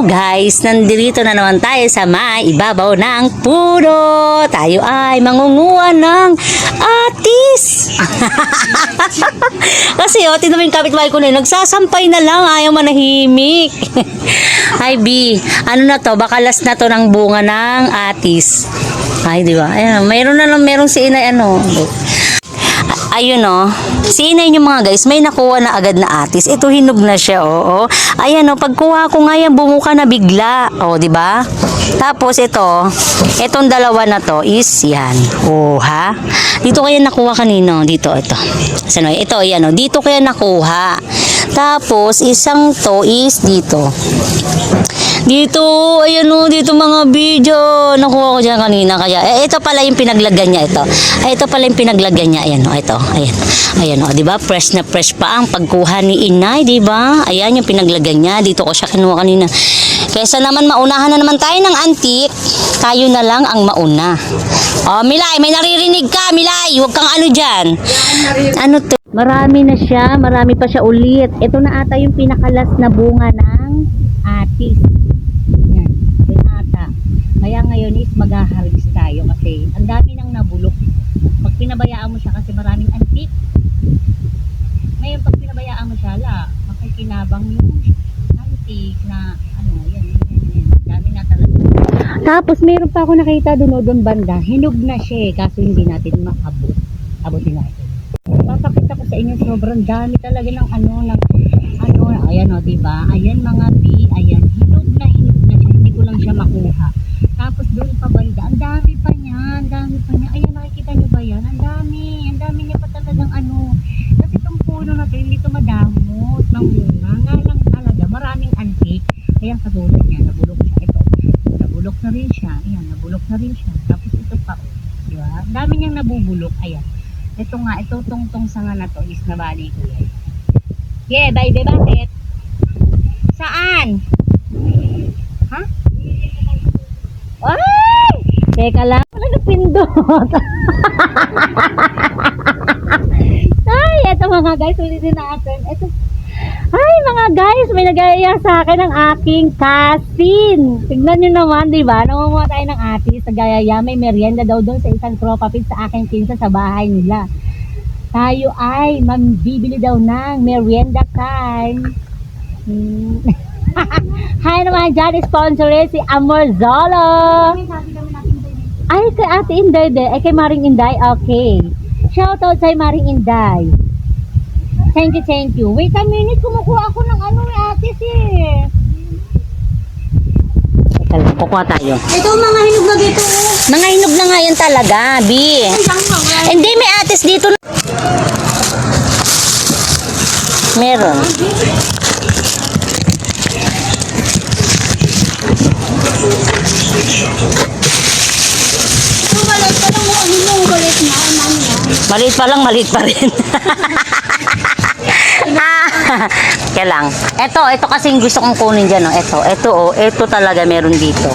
Hello guys! Nandito na naman tayo sa may ibabaw ng puno. Tayo ay mangunguha ng atis. Kasi tingnan mo yung kapitbahay ko na yun, nagsasampay na lang, ayaw manahimik. Ay B, ano na to? Baka last na to ng bunga ng atis. Ay, di ba? Ayan, meron si inay Ayun si inay nyo mga guys, may nakuha na agad na atis. Ito hinog na siya, oo. Ayan pagkuha ko nga yan, bumuka na bigla. O, di ba? Tapos itong dalawa na to is yan. Oh, ha? Dito kaya nakuha kanino? Dito, ito. Saan ito, yan dito kaya nakuha. Tapos, isang to is dito. Dito, ayan dito mga video. Nakuha ko dyan kanina. Kaya, ito pala yung pinaglagyan niya, ito. Ito pala yung pinaglagyan niya, ayan ito. Ayan di ba? Fresh na fresh pa ang pagkuha ni inay, di ba? Ayan yung pinaglagyan niya. Dito ko siya kinuha kanina. Kaysa naman maunahan na naman tayo ng antik, tayo na lang ang mauna. Oh, Milay, may naririnig ka, Milay. Huwag kang dyan. Ano to? Marami na siya, marami pa siya ulit. Ito na ata yung pinakalas na bunga ng atis. Yan, yun ata. Kaya ngayon is mag-harvest tayo kasi ang dami nang nabulok. Pag pinabayaan mo siya kasi maraming antik. Ngayon pag pinabayaan mo siya, makikinabang yung antik na yan. Dami na talaga. Tapos meron pa ako nakita doon banda. Hinog na siya kaso hindi natin maabot. Abutin natin. Papakita ko sa inyo, sobrang dami talaga ng ayan diba? Ayan mga B, ayan, hinog na siya, hindi ko lang siya makuha. Tapos doon pa banda, ang dami pa niya, ayan, nakikita nyo ba yan? Ang dami niya pa talagang kasi itong puno na ito, hindi ito madamot ng bunga, nga lang talaga, maraming antik, ayan, katulad niya, nabulok siya, nabulok na rin siya, tapos ito pa, diba? Ang dami niyang nabubulok, ayan. Ito nga, tong sanga na to is nabali ko yan. Yeah, baby, bakit? Saan? Ha? Ay! Teka lang, wala napindot. Ay, eto mga guys, ulitin natin. Ay mga guys, may nagaya sa akin ng aking cousin. Tignan nyo naman, di ba? Nangunguha tayo ng atis. Nagaya, may merienda daw doon sa isang tropa pig sa aking pinsa sa bahay nila. Tayo ay bibili daw ng merienda time. Hi naman dyan, sponsor si Amor Zolo. Ay, kay Ate Inday de. Ay, kay Maring Inday. Okay. Shoutout sa Maring Inday. Thank you. Wait a minute, kumukuha ako ng atis eh. Teka lang, kukuha tayo. Ito mga hinog na dito. Mga hinog na nga yan talaga, B. Hindi, may atis dito. Meron. Maliit pa rin. Kaya lang. Ito kasi gusto kong kunin dyan. Ito talaga meron dito.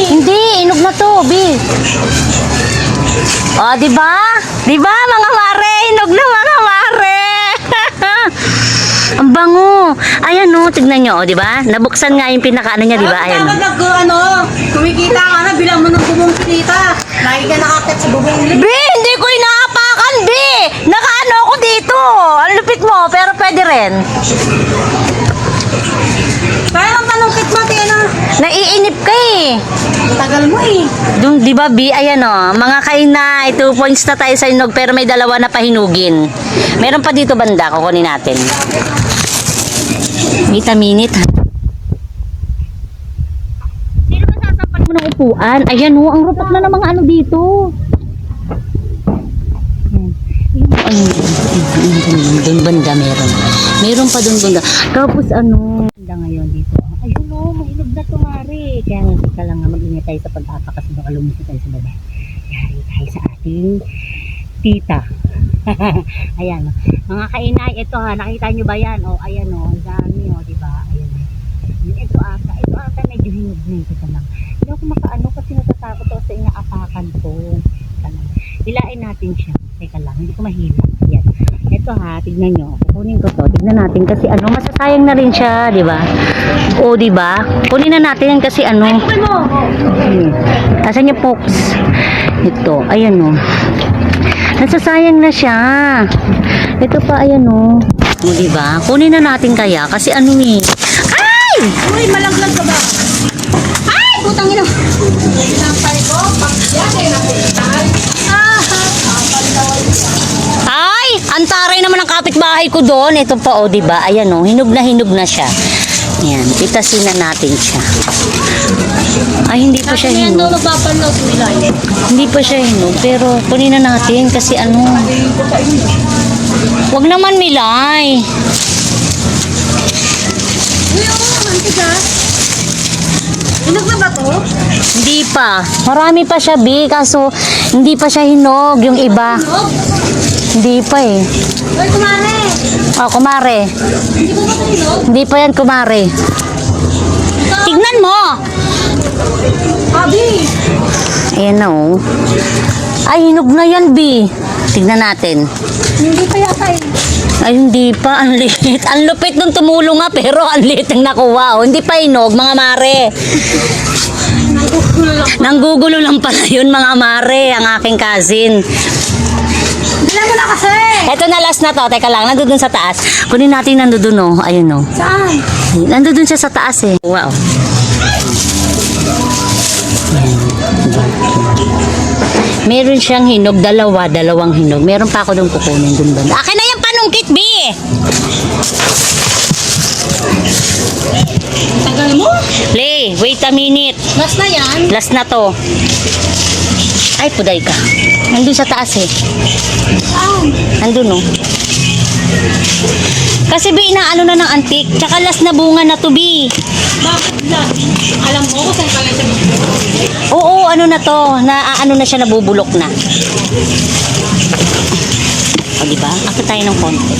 Hindi, inog na to, B. Oh, diba? Diba, mga mare? Inog na mga mare. Ang bango. Ayan tignan nyo, diba? Nabuksan nga yung pinakaano niya, diba? Ayan. Kumikita ka na, bilang mo ng bubong kita. Lagi ka nakakit sa bubong ulit. B, hindi ko inaapakan, B. Nakaano ako dito. Ang lupit mo, pero pwede rin. Parang panungkit mo, Tina. Naiinip ka eh. Tagal mo eh. Dung, di ba B, ayan mga kainay, 2 points na tayo sa inog pero may dalawa na pahinugin. Meron pa dito banda, kukunin natin. Wait a minute. Sino ba sasampan mo ng upuan? Ayan ang rupak na ng mga dito. Doon banda meron pa doon banda. Tapos banda ngayon dito. Ayun mahinog na tumari. Kaya nga ka lang mag-ingat tayo sa pag-apakas baka lumusot tayo sa baba. Yari tayo sa ating tita. Ayan mga kainay, ito nakita nyo ba yan? Ayan ang dami diba? Ayan ito ata medyo hinog na ito lang. Hindi ako makaano kasi natatakot ako sa inaapakan ko. Ilain natin siya. Teka lang, hindi ko mahila. Ayan. Ito ha, tignan nyo. Kukunin ko to. Tignan natin kasi ano, masasayang na rin siya, di ba? O, di ba? Kunin na natin yan kasi ano. Asan yung pokes? Ito, ayan o. Nasasayang na siya. Ito pa, ayan o. O, di ba? Kunin na natin kaya kasi ano eh. Ay! Uy, malaglag ka ba? Ay! Putang ina. Ay! Ang taray naman ang kapitbahay ko doon. Ito pa o, di ba? Ayan o, hinog na siya. Ayan, pitasin na natin siya. Ay, hindi pa siya Yan daw hinog. magpapanood nila. Hindi pa siya hinog, pero kunin na natin kasi ano. Wag naman milay. Uy, oo, antigas. Hinog na ba to? Hindi pa. Marami pa siya, B, kaso hindi pa siya hinog yung iba. Hindi pa eh. Uy, kumare. Oh, kumare. Hindi ko ba ito hinog? Hindi pa yan, kumare. Tignan mo. Abi. Ayan na oh. Ay, hinog na yan, B. Tignan natin. Hindi pa yata eh. Ay, hindi pa. Ang liit. Ang lupit nung tumulong nga, pero ang liit ang nakuha. Oh. Hindi pa hinog, mga mare. Nanggugulo lang pala yun, mga mare, ang aking cousin. Bilang mo na kasi. Ito na last na to. Teka lang, nandun sa taas. Kunin natin nandun oh. Ayun oh. Saan? Nandun siya sa taas eh. Wow. Meron siyang hinog, dalawang hinog. Meron pa ako doon kukunin dun ba? Akin na yung panungkit, B! Tagal mo? Le, wait a minute. Last na yan. Last na to. Ay, puday ka. Nandun sa taas eh. Nandun oh. Kasi B, inaano na ng antik. Tsaka last na bunga na to, B. Bakit last? Alam mo kung saan pala siya Oo, ano na to. Ano na siya, nabubulok na. O, diba? Ako tayo ng konti.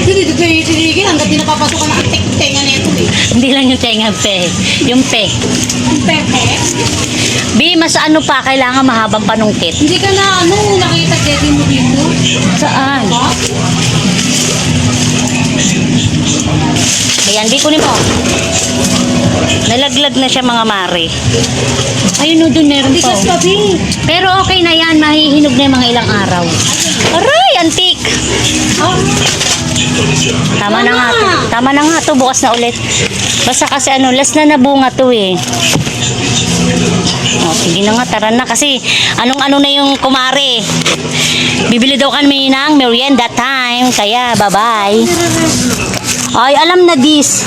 Sige, hanggang di napapasukan ang tenga na ito eh. Hindi lang yung tenga, pe. Yung pe. Ang pepe. B, mas ano pa, kailangan mahabang panungkit. Hindi ka na nakita Jetty mo dito? Saan? Ha? Ayan, B, kunin mo. Nalaglag na siya, mga mare. Ayun o, dun meron Hindi pa. ka oh. sabi. Pero okay na yan, mahihinog na yung mga ilang araw. Aray, antik. Oh, Tama na nga to. Tama na nga to, bukas na ulit. Basta kasi ano, last na nabunga to eh. O, sige na nga, tara na. Kasi anong-ano na yung kumare. Bibili daw kami ng merienda time. Kaya, bye-bye. Ay, alam na this.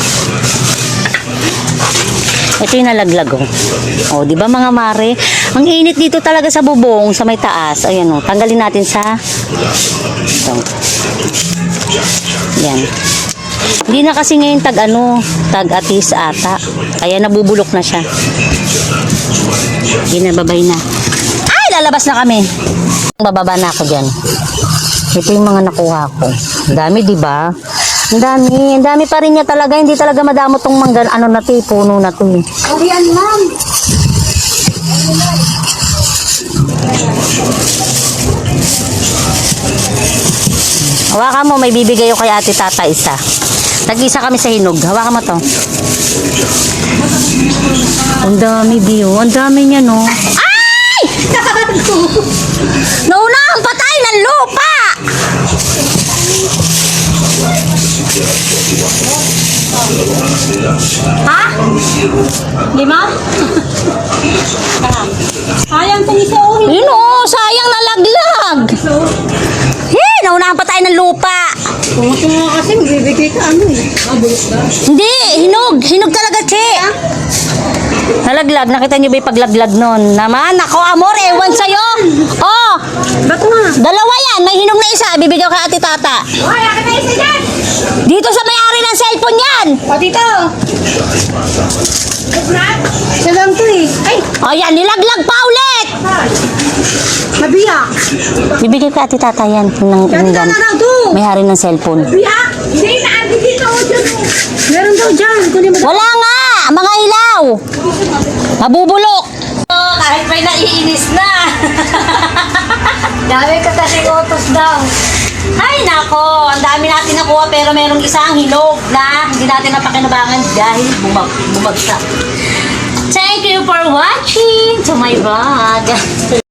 Ito yung nalaglag oh. Oh, di ba mga mare? Ang init dito talaga sa bubong, sa may taas. Ayan oh, tanggalin natin sa ito. Yan. Hindi na kasi ngayon tag-atis ata. Kaya nabubulok na siya. Hindi na, babay na. Ay, lalabas na kami. Bababa na ako dyan. Ito yung mga nakuha ko. Ang dami, di ba? Ang dami pa rin niya talaga. Hindi talaga madamo tong mangga, ano na to, puno na to. Awian ma'am. Hawakan mo, may bibigay ko kay ate tata isa. Tag-isa kami sa hinog. Hawakan mo to. Ang dami, Bio. Ang dami niya, no? Ay! Nauna ang patay ng lupa! Ha? Lima? Sayang kung isa o hindi. Yun, oh, sayang nalaglag. Hey, naunahan pa tayo ng lupa. Kung ito nga kasi, magbibigay ka ano eh. Bulok na. Hindi, hinog talaga, che. Nalaglag, nakita niyo ba yung paglaglag nun? Naman, ako amor, ewan sa'yo. Oh, Ba't nga? dalawa yan, may hinog na isa, bibigyan ka ate tata. Hoy, akin na isa dyan! Dito sa may-ari ng cellphone yan. O, dito! Siya lang to eh. Ay! O yan, nilaglag pa ulit. Mabiyak! Bibigyan ka ate tata yan. Dati ka na daw to! May-ari ng cellphone. Mabiyak! Hindi, naandi dito o dyan o. Meron daw dyan. Kunin mo daw. Wala nga, mga ilaw. Mabubulok. Oh, kahit may naiinis na. Dami ka kasi utos daw. Ay, nako. Ang dami natin nakuha pero merong isang hinog na hindi natin napakinabangan dahil bumagsak. Thank you for watching to my vlog.